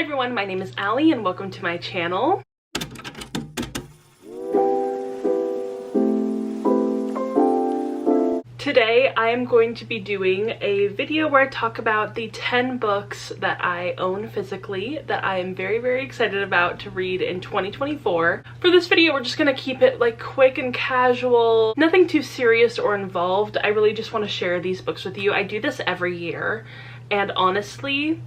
everyone, my name is Allie and welcome to my channel. Today I am going to be doing a video where I talk about the 10 books that I own physically that I am very excited about to read in 2024. For this video we're just gonna keep it like quick and casual, nothing too serious or involved. I really just want to share these books with you. I do this every year and honestly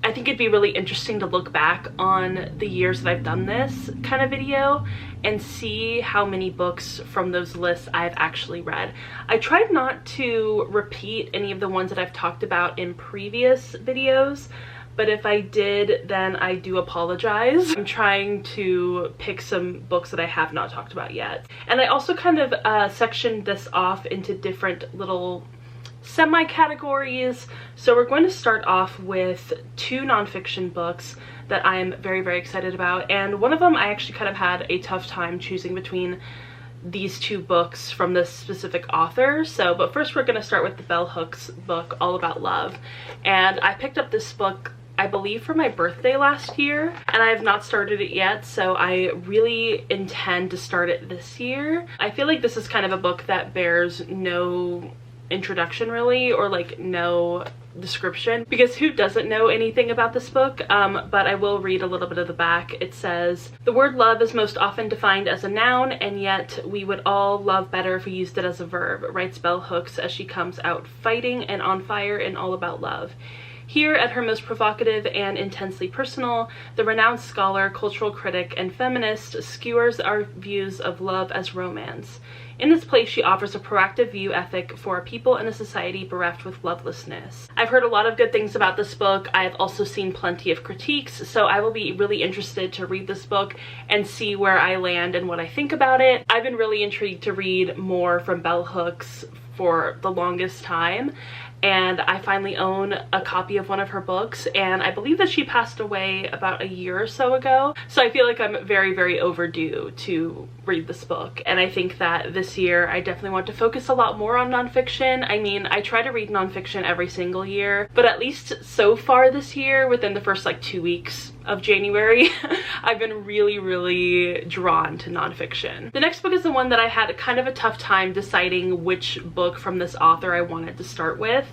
I think it'd be really interesting to look back on the years that I've done this kind of video and see how many books from those lists I've actually read. I tried not to repeat any of the ones that I've talked about in previous videos, but if I did, then I do apologize. I'm trying to pick some books that I have not talked about yet. And I also kind of sectioned this off into different little semi-categories. So we're going to start off with two nonfiction books that I am very excited about, and one of them I actually kind of had a tough time choosing between these two books from this specific author. But first we're going to start with the Bell Hooks book, All About Love. And I picked up this book I believe for my birthday last year, and I have not started it yet, so I really intend to start it this year. I feel like this is kind of a book that bears no introduction really, or like no description, because who doesn't know anything about this book? But I will read a little bit of the back. It says, "The word love is most often defined as a noun, and yet we would all love better if we used it as a verb," writes Bell Hooks as she comes out fighting and on fire in All About Love. Here, at her most provocative and intensely personal, the renowned scholar, cultural critic, and feminist skewers our views of love as romance. In this place, she offers a proactive view ethic for a people in a society bereft with lovelessness. I've heard a lot of good things about this book. I've also seen plenty of critiques, so I will be really interested to read this book and see where I land and what I think about it. I've been really intrigued to read more from Bell Hooks for the longest time, and I finally own a copy of one of her books, and I believe that she passed away about a year or so ago, so I feel like I'm very overdue to read this book. And I think that this year I definitely want to focus a lot more on nonfiction. I mean, I try to read nonfiction every single year, but at least so far this year, within the first like 2 weeks of January, I've been really drawn to nonfiction. The next book is the one that I had kind of a tough time deciding which book from this author I wanted to start with,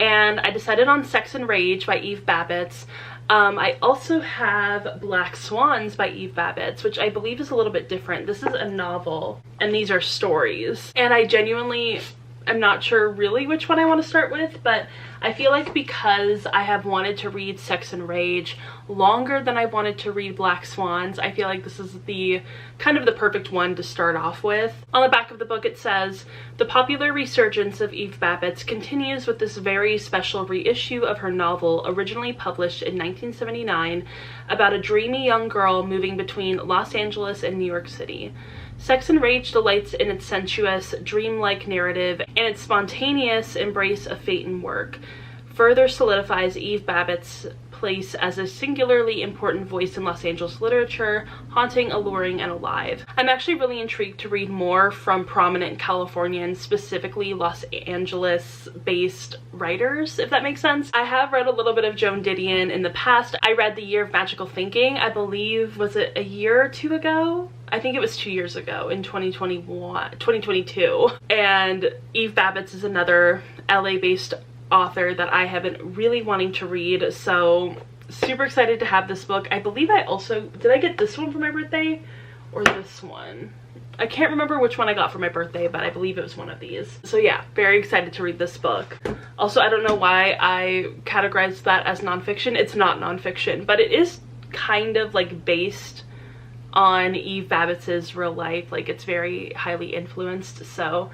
and I decided on Sex and Rage by Eve Babbitt. I also have Black Swans by Eve Babbitt, which I believe is a little bit different. This is a novel and these are stories, and I genuinely I'm not sure really which one I want to start with, but I feel like because I have wanted to read Sex and Rage longer than I wanted to read Black Swans, I feel like this is the kind of the perfect one to start off with. On the back of the book it says, "The popular resurgence of Eve Babbitt continues with this very special reissue of her novel, originally published in 1979, about a dreamy young girl moving between Los Angeles and New York City. Sex and Rage delights in its sensuous, dreamlike narrative and its spontaneous embrace of fate and work, further solidifies Eve Babbitt's place as a singularly important voice in Los Angeles literature, haunting, alluring, and alive." I'm actually really intrigued to read more from prominent Californian, specifically Los Angeles-based writers, if that makes sense. I have read a little bit of Joan Didion in the past. I read The Year of Magical Thinking, I believe, was it a year or two ago? I think it was 2 years ago, in 2022. And Eve Babbitt is another LA-based author that I have been really wanting to read, so super excited to have this book. I believe I also, did I get this one for my birthday or this one? I can't remember which one I got for my birthday, but I believe it was one of these. So yeah, very excited to read this book. Also, I don't know why I categorized that as nonfiction. It's not nonfiction, but it is kind of like based on Eve Babbitt's real life. Like, it's very highly influenced, so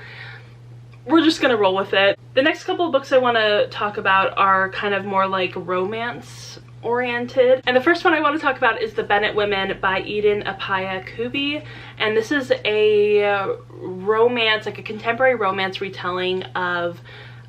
we're just gonna roll with it. The next couple of books I want to talk about are kind of more like romance oriented, and the first one I want to talk about is The Bennett Women by Eden Appiah Kubi, and this is a romance, like a contemporary romance retelling of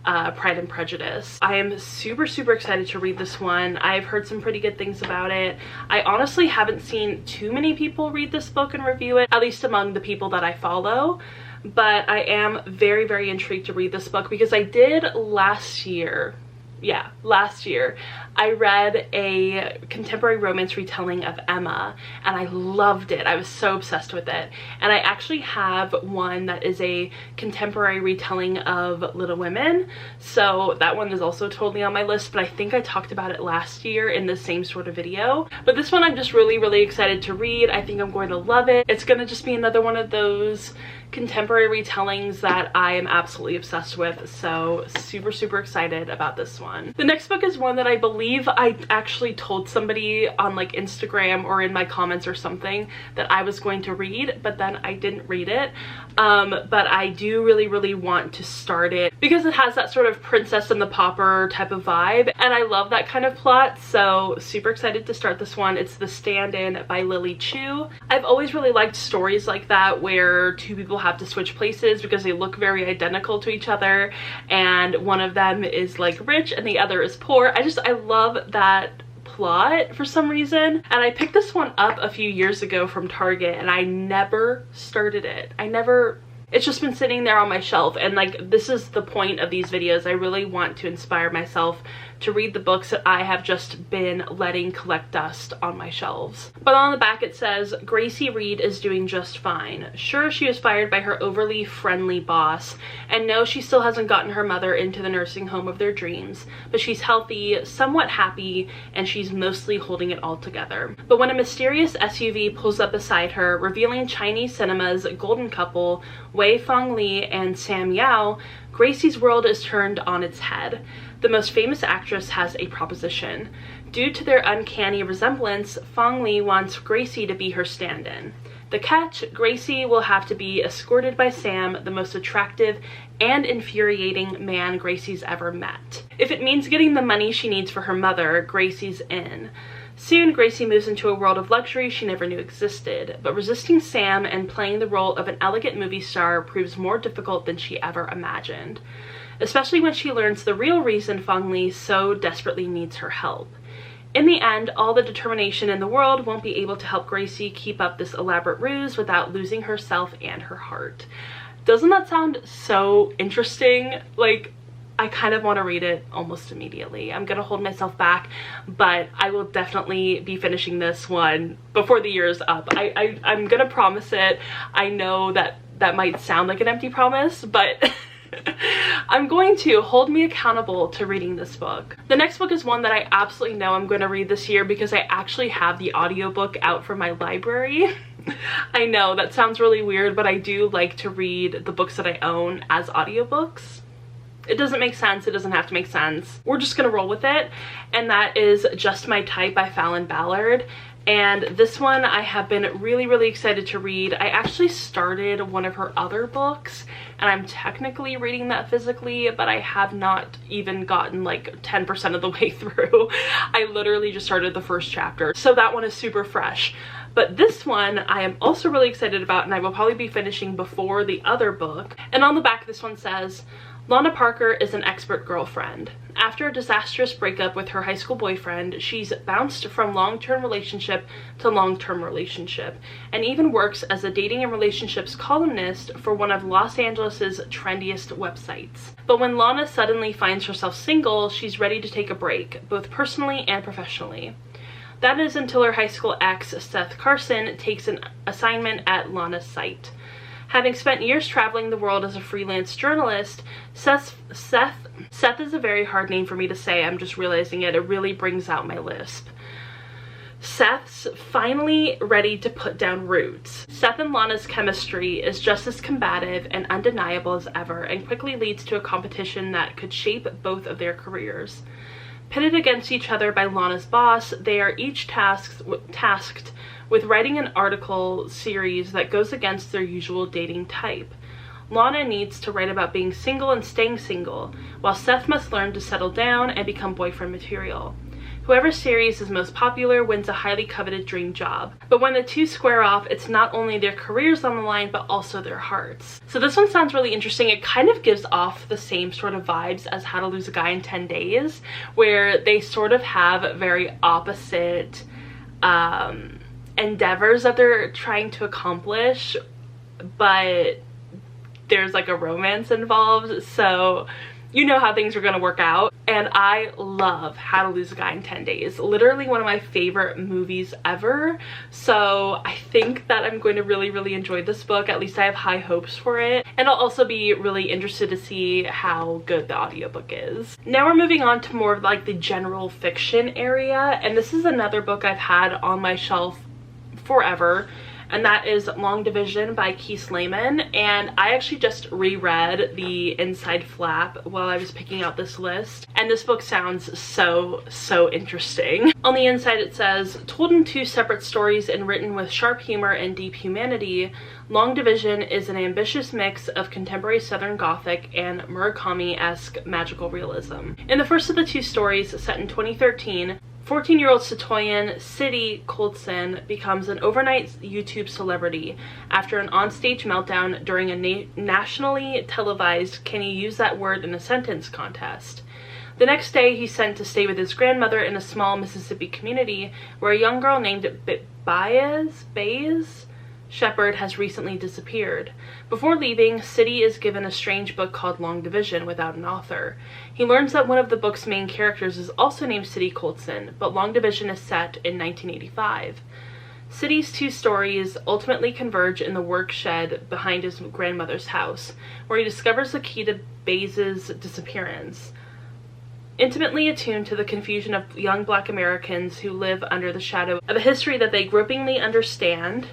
Pride and Prejudice. I am super excited to read this one. I've heard some pretty good things about it. I honestly haven't seen too many people read this book and review it, at least among the people that I follow, but I am very intrigued to read this book because I did last year yeah, last year, I read a contemporary romance retelling of Emma, and I loved it. I was so obsessed with it. And I actually have one that is a contemporary retelling of Little Women, so that one is also totally on my list, but I think I talked about it last year in the same sort of video. But this one I'm just really excited to read. I think I'm going to love it. It's gonna just be another one of those contemporary retellings that I am absolutely obsessed with, so super excited about this one. The next book is one that I believe I actually told somebody on like Instagram or in my comments or something that I was going to read, but then I didn't read it. But I do really want to start it because it has that sort of Princess and the Pauper type of vibe, and I love that kind of plot, so super excited to start this one. It's The Stand-In by Lily Chu. I've always really liked stories like that where two people have to switch places because they look very identical to each other, and one of them is like rich and the other is poor. I love that plot for some reason, and I picked this one up a few years ago from Target and I never started it. It's just been sitting there on my shelf, and like, this is the point of these videos. I really want to inspire myself to read the books that I have just been letting collect dust on my shelves. But on the back it says, Gracie Reed is doing just fine. Sure, she was fired by her overly friendly boss, and no, she still hasn't gotten her mother into the nursing home of their dreams, but she's healthy, somewhat happy, and she's mostly holding it all together. But when a mysterious SUV pulls up beside her, revealing Chinese cinema's golden couple, Wei Fong Li and Sam Yao, Gracie's world is turned on its head. The most famous actress has a proposition. Due to their uncanny resemblance, Fong Li wants Gracie to be her stand-in. The catch, Gracie will have to be escorted by Sam, the most attractive and infuriating man Gracie's ever met. If it means getting the money she needs for her mother, Gracie's in. Soon, Gracie moves into a world of luxury she never knew existed, but resisting Sam and playing the role of an elegant movie star proves more difficult than she ever imagined, especially when she learns the real reason Fong Li so desperately needs her help. In the end, all the determination in the world won't be able to help Gracie keep up this elaborate ruse without losing herself and her heart. Doesn't that sound so interesting? Like, I kind of want to read it almost immediately. I'm gonna hold myself back, but I will definitely be finishing this one before the year is up. I'm gonna promise it. I know that that might sound like an empty promise, but I'm going to hold me accountable to reading this book. The next book is one that I absolutely know I'm going to read this year because I actually have the audiobook out from my library. I know that sounds really weird, but I do like to read the books that I own as audiobooks. It doesn't make sense. It doesn't have to make sense. We're just gonna roll with it. And that is Just My Type by Fallon Ballard. And this one I have been really excited to read. I actually started one of her other books and I'm technically reading that physically, but I have not even gotten like 10% of the way through. I literally just started the first chapter. So that one is super fresh. But this one I am also really excited about, and I will probably be finishing before the other book. And on the back this one says, Lana Parker is an expert girlfriend. After a disastrous breakup with her high school boyfriend, she's bounced from long-term relationship to long-term relationship, and even works as a dating and relationships columnist for one of Los Angeles's trendiest websites. But when Lana suddenly finds herself single, she's ready to take a break, both personally and professionally. That is until her high school ex, Seth Carson, takes an assignment at Lana's site. Having spent years traveling the world as a freelance journalist, Seth is a very hard name for me to say. I'm just realizing it. It really brings out my lisp. Seth's finally ready to put down roots. Seth and Lana's chemistry is just as combative and undeniable as ever, and quickly leads to a competition that could shape both of their careers. Pitted against each other by Lana's boss, they are each tasked with writing an article series that goes against their usual dating type. Lana needs to write about being single and staying single, while Seth must learn to settle down and become boyfriend material. Whoever series is most popular wins a highly coveted dream job. But when the two square off, it's not only their careers on the line, but also their hearts. So this one sounds really interesting. It kind of gives off the same sort of vibes as How to Lose a Guy in 10 Days, where they sort of have very opposite endeavors that they're trying to accomplish, but there's like a romance involved. So you know how things are gonna work out. And I love How to Lose a Guy in 10 Days. Literally one of my favorite movies ever. So I think that I'm going to really enjoy this book. At least I have high hopes for it. And I'll also be really interested to see how good the audiobook is. Now we're moving on to more of like the general fiction area. And this is another book I've had on my shelf forever, and that is Long Division by Keith Slayman. And I actually just reread the inside flap while I was picking out this list, and this book sounds so interesting. On the inside it says, told in 2 separate stories and written with sharp humor and deep humanity, Long Division is an ambitious mix of contemporary Southern Gothic and Murakami-esque magical realism. In the first of the 2 stories, set in 2013, 14-year-old Citoyen City Coulson becomes an overnight YouTube celebrity after an onstage meltdown during a nationally televised "Can you use that word in a sentence" contest. The next day, he's sent to stay with his grandmother in a small Mississippi community where a young girl named Baez Shepard has recently disappeared. Before leaving, City is given a strange book called Long Division without an author. He learns that one of the book's main characters is also named City Coulson, but Long Division is set in 1985. City's 2 stories ultimately converge in the work shed behind his grandmother's house, where he discovers the key to Baez's disappearance. Intimately attuned to the confusion of young Black Americans who live under the shadow of a history that they gropingly understand,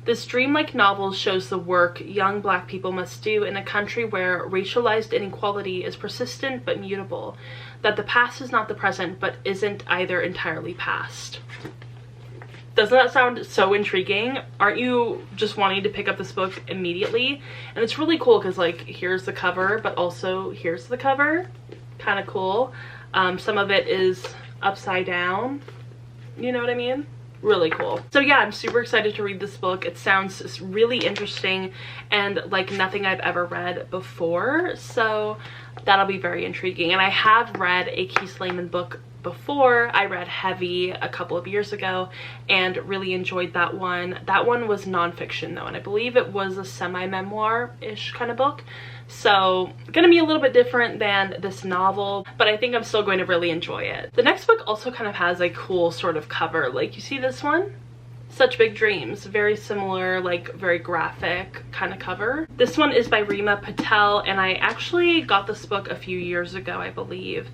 this dreamlike novel shows the work young Black people must do in a country where racialized inequality is persistent but mutable, that the past is not the present but isn't either entirely past. Doesn't that sound so intriguing? Aren't you just wanting to pick up this book immediately? And it's really cool because, like, here's the cover, but also here's the cover. Kind of cool. Some of it is upside down. You know what I mean? Really cool. So yeah, I'm super excited to read this book. It sounds really interesting and like nothing I've ever read before, so that'll be very intriguing. And I have read a Keith Slayman book before. I read Heavy a couple of years ago and really enjoyed that one. That one was nonfiction though, and I believe it was a semi-memoir-ish kind of book. So gonna be a little bit different than this novel, but I think I'm still going to really enjoy it. The next book also kind of has a cool sort of cover. Like, you see this one? Such Big Dreams. Very similar, like very graphic kind of cover. This one is by Rima Patel, and I actually got this book a few years ago, I believe.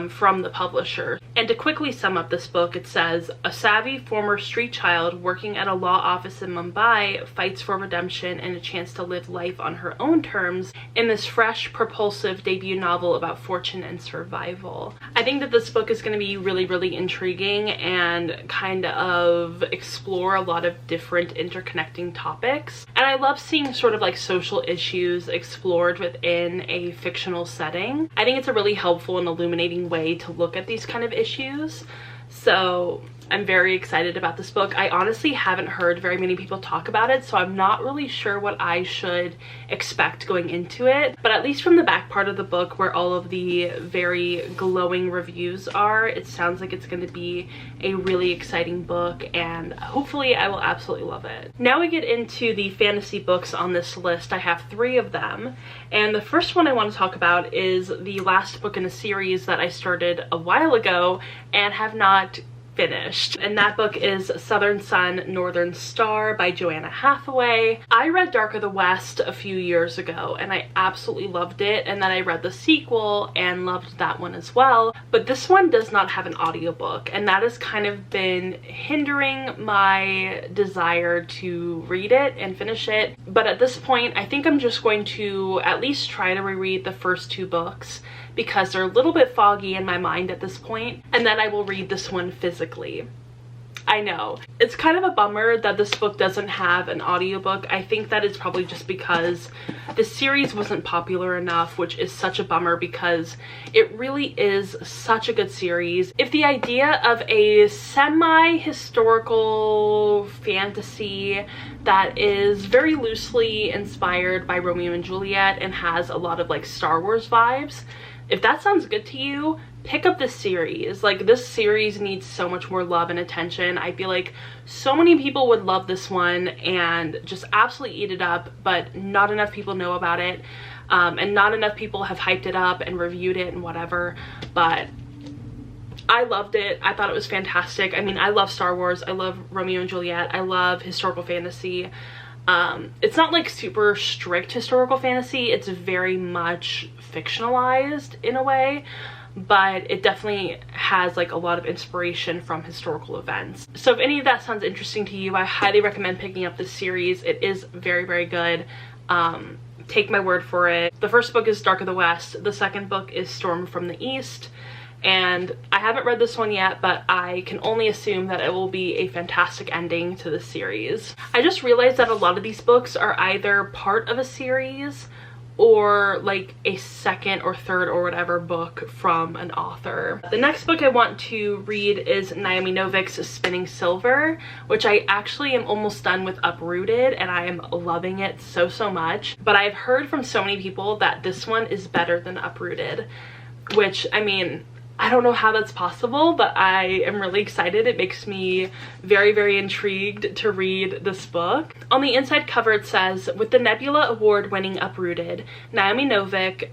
From the publisher. And to quickly sum up this book, it says, a savvy former street child working at a law office in Mumbai fights for redemption and a chance to live life on her own terms in this fresh, propulsive debut novel about fortune and survival. I think that this book is going to be really intriguing and kind of explore a lot of different interconnecting topics. And I love seeing sort of like social issues explored within a fictional setting. I think it's a really helpful and illuminating way to look at these kind of issues. So I'm very excited about this book. I honestly haven't heard very many people talk about it, so I'm not really sure what I should expect going into it. But at least from the back part of the book where all of the very glowing reviews are, it sounds like it's going to be a really exciting book, and hopefully I will absolutely love it. Now we get into the fantasy books on this list. I have 3 of them, and the first one I want to talk about is the last book in a series that I started a while ago and have not finished, and that book is Southern Sun, Northern Star by Joanna Hathaway. I read Dark of the West a few years ago and I absolutely loved it, and then I read the sequel and loved that one as well, but this one does not have an audiobook, and that has kind of been hindering my desire to read it and finish it. But at this point, I think I'm just going to at least try to reread the first 2 books because they're a little bit foggy in my mind at this point, and then I will read this one physically. I know. It's kind of a bummer that this book doesn't have an audiobook. I think that it's probably just because the series wasn't popular enough, which is such a bummer because it really is such a good series. If the idea of a semi-historical fantasy that is very loosely inspired by Romeo and Juliet and has a lot of like Star Wars vibes, if that sounds good to you, pick up this series. Like, this series needs so much more love and attention. I feel like so many people would love this one and just absolutely eat it up, but not enough people know about it. and not enough people have hyped it up and reviewed it and whatever, but I loved it. I thought it was fantastic. I mean, I love Star Wars, I love Romeo and Juliet, I love historical fantasy. It's not like super strict historical fantasy, it's very much fictionalized in a way, but it definitely has like a lot of inspiration from historical events. So if any of that sounds interesting to you, I highly recommend picking up this series. It is very, very good. Take my word for it. The first book is Dark of the West, the second book is Storm from the East, and I haven't read this one yet, but I can only assume that it will be a fantastic ending to the series. I just realized that a lot of these books are either part of a series or like a second or third or whatever book from an author. The next book I want to read is Naomi Novik's Spinning Silver, which I actually am almost done with Uprooted, and I am loving it so, so much. But I've heard from so many people that this one is better than Uprooted, which, I mean, I don't know how that's possible, but I am really excited. It makes me very, very intrigued to read this book. On the inside cover it says, with the Nebula Award-winning Uprooted, Naomi Novik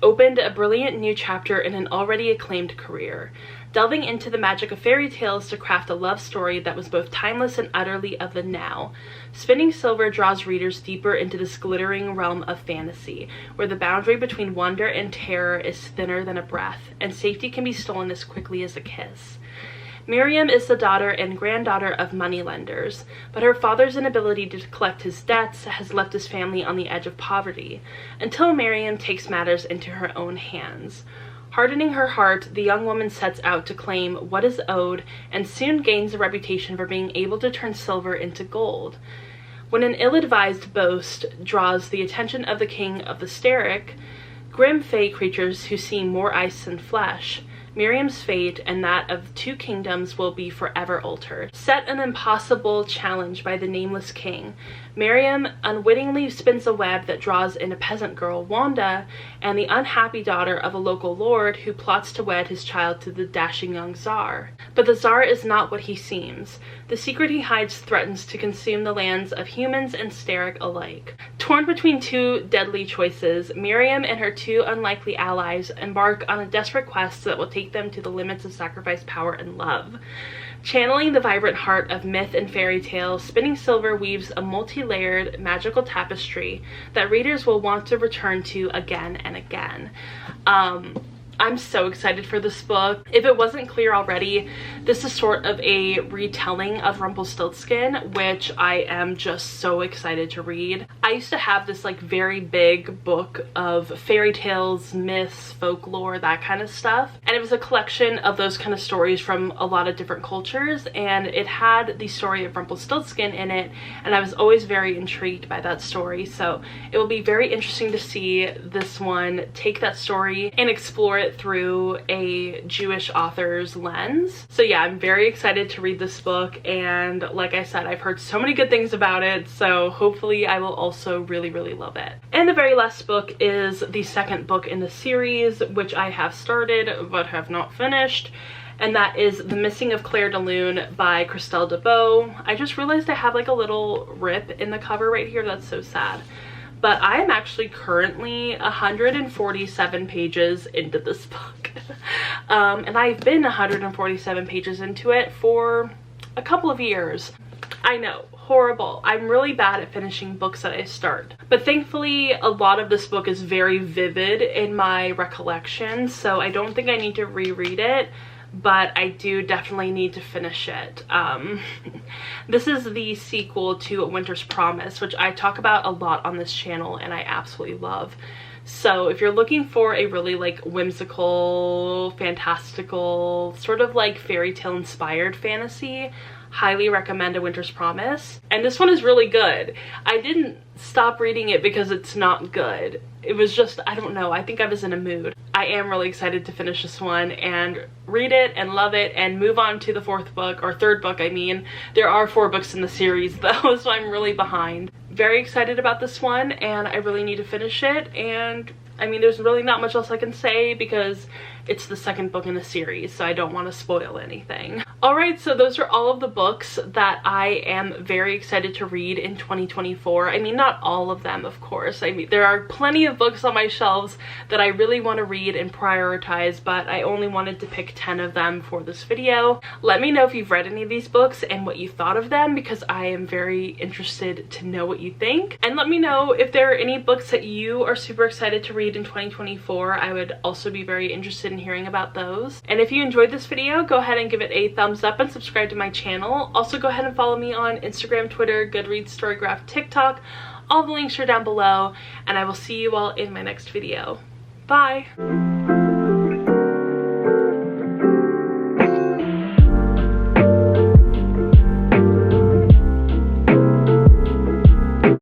opened a brilliant new chapter in an already acclaimed career, delving into the magic of fairy tales to craft a love story that was both timeless and utterly of the now. Spinning Silver draws readers deeper into this glittering realm of fantasy, where the boundary between wonder and terror is thinner than a breath, and safety can be stolen as quickly as a kiss. Miriam is the daughter and granddaughter of moneylenders, but her father's inability to collect his debts has left his family on the edge of poverty, until Miriam takes matters into her own hands. Hardening her heart, the young woman sets out to claim what is owed and soon gains a reputation for being able to turn silver into gold. When an ill-advised boast draws the attention of the king of the Sterric, grim fey creatures who see more ice than flesh, Miriam's fate and that of two kingdoms will be forever altered. Set an impossible challenge by the nameless king, Miriam unwittingly spins a web that draws in a peasant girl, Wanda, and the unhappy daughter of a local lord who plots to wed his child to the dashing young Tsar. But the Tsar is not what he seems. The secret he hides threatens to consume the lands of humans and Sterric alike. Torn between two deadly choices, Miriam and her two unlikely allies embark on a desperate quest that will take them to the limits of sacrifice, power, and love. Channeling the vibrant heart of myth and fairy tale, Spinning Silver weaves a multi-layered magical tapestry that readers will want to return to again and again. I'm so excited for this book. If it wasn't clear already, this is sort of a retelling of Rumpelstiltskin, which I am just so excited to read. I used to have this like very big book of fairy tales, myths, folklore, that kind of stuff. And it was a collection of those kind of stories from a lot of different cultures, and it had the story of Rumpelstiltskin in it, and I was always very intrigued by that story. So it will be very interesting to see this one take that story and explore it through a Jewish author's lens. So yeah, I'm very excited to read this book, and like I said, I've heard so many good things about it, so hopefully I will also really, really love it. And the very last book is the second book in the series, which I have started but have not finished, and that is The Missing of CLA Delon by Christelle DeBeau. I just realized I have like a little rip in the cover right here. That's so sad. But I am actually currently 147 pages into this book. And I've been 147 pages into it for a couple of years. I know, horrible. I'm really bad at finishing books that I start. But thankfully, a lot of this book is very vivid in my recollection, so I don't think I need to reread it, but I do definitely need to finish it. This is the sequel to Winter's Promise, which I talk about a lot on this channel and I absolutely love. So if you're looking for a really like whimsical, fantastical, sort of like fairy tale inspired fantasy, highly recommend A Winter's Promise. And this one is really good. I didn't stop reading it because it's not good. It was just, I don't know, I think I was in a mood. I am really excited to finish this one and read it and love it and move on to the fourth book, or third book I mean. There are 4 books in the series though, so I'm really behind. Very excited about this one, and I really need to finish it, and I mean there's really not much else I can say because it's the second book in a series, so I don't want to spoil anything. Alright, so those are all of the books that I am very excited to read in 2024. I mean, not all of them, of course. I mean, there are plenty of books on my shelves that I really want to read and prioritize, but I only wanted to pick 10 of them for this video. Let me know if you've read any of these books and what you thought of them, because I am very interested to know what you think. And let me know if there are any books that you are super excited to read in 2024. I would also be very interested in hearing about those. And if you enjoyed this video, go ahead and give it a thumbs up and subscribe to my channel. Also, go ahead and follow me on Instagram, Twitter, Goodreads, Storygraph, TikTok. All the links are down below, and I will see you all in my next video. Bye!